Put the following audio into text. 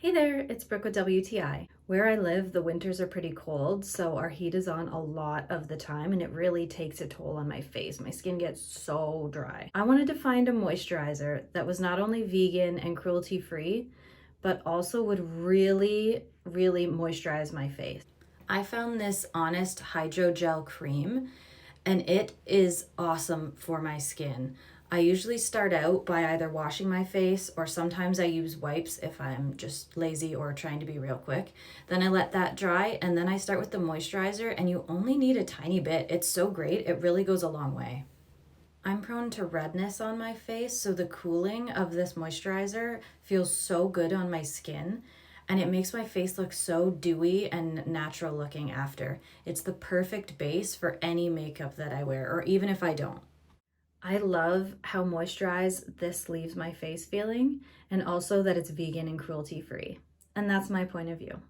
Hey there, it's Brooke with WTI. Where I live, the winters are pretty cold, so our heat is on a lot of the time and it really takes a toll on my face. My skin gets so dry. I wanted to find a moisturizer that was not only vegan and cruelty-free, but also would really moisturize my face. I found this Honest Hydrogel cream and it is awesome for my skin. I usually start out by either washing my face or sometimes I use wipes if I'm just lazy or trying to be real quick. Then I let that dry and then I start with the moisturizer, and you only need a tiny bit. It's so great, it really goes a long way. I'm prone to redness on my face, so the cooling of this moisturizer feels so good on my skin and it makes my face look so dewy and natural looking after. It's the perfect base for any makeup that I wear, or even if I don't. I love how moisturized this leaves my face feeling, and also that it's vegan and cruelty free. And that's my point of view.